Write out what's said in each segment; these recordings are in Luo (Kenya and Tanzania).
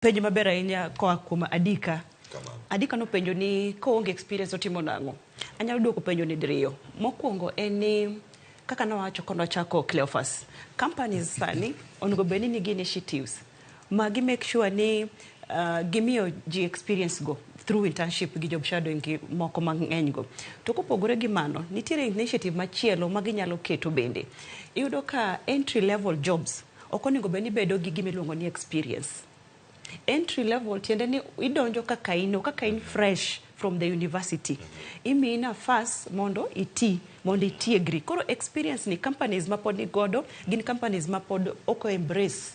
Penjo maber ahinya koa kuom Adika. Adika no penjo ni koonge experience otimo nang'o. Anyalo duoko penjo ni diriyo. Mokwongo en ni kaka nawacho kono chako Cleophas. Companies sani onego bed ni nigi initiatives magi make sure ni gimiyo ji experience go through internship gi job shadowing gi moko mang'eny go. To kopogore gi mano, nitiere initiative machielo maginyalo keto bende. Iyudo ka entry level jobs ok onego bed ni bedo gi gimiluongo ni experience. Entry level tiende ni idonjo kaka in fresh from the university. Imi nafas mondo itiegri. Koro experience ni companies mapod ni godo gin companies mapod oko embrace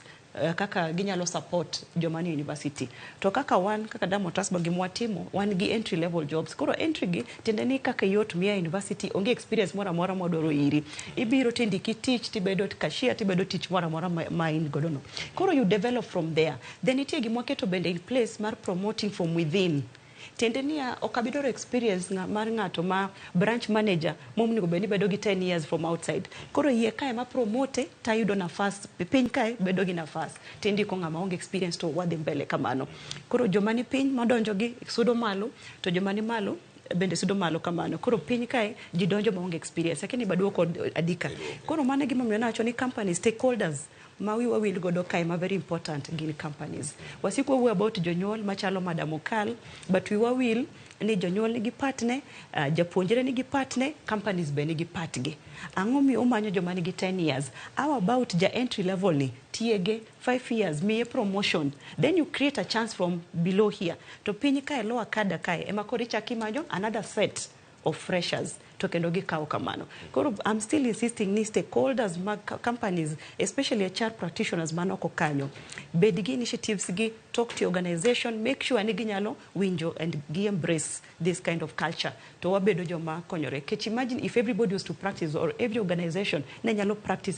kaka ginyalo support jomani university. To kaka kaka Damotas bagimwatimo, wan gi entry level jobs. Koro entry gi tiende ni kaka yot miya university onge experience mora mora modoro iri. Ibiro tindiki tich tibedo cashier tibedo tich mora mora ma in godo no. Koro you develop from there. Then itie gimwaketo bende in place mar promoting from within. Tiende ni okabidoro experience mar ng'ato ma branch manager momnigo beni bedo gi 10 years from outside. Koro yie kae ma promote tayudo nafas piny kae bedo gi nafas. Tindi ko ng'ama onge experience to wadhi mbele kamano. Koro jomani piny madonjo gi sudo malo to jomani malo bende sudo malo kamano. Koro piny kae ji donjo maonge experience. Lakini baduoko Adika. Koro mane gima mna nacho ni companies stakeholders mawiwa wil godo kae ma very important gin companies. Wasiko we about jonyuol machalo Madam Okal, but we will ni jonyuol nigi partne, japuonjre nigi partne, companies be nigi partge. Ang'o mi umanyo joma nigi 10 years. How about ja entry level ni? Tiege 5 years, miye promotion. Then you create a chance from below here. To piny kae lower kada kae, ema kori chaki manyo another set of freshers to kendo gi kao kamano. Koro I'm still insisting ni stakeholders companies, especially HR practitioners manoko kanyo. Bedigi initiatives gi talk to organization, make sure ni ginyalo winjo and gi embrace this kind of culture. To wabedo joma konyore. Kech imagine if everybody was to practice or every organization na nyalo practice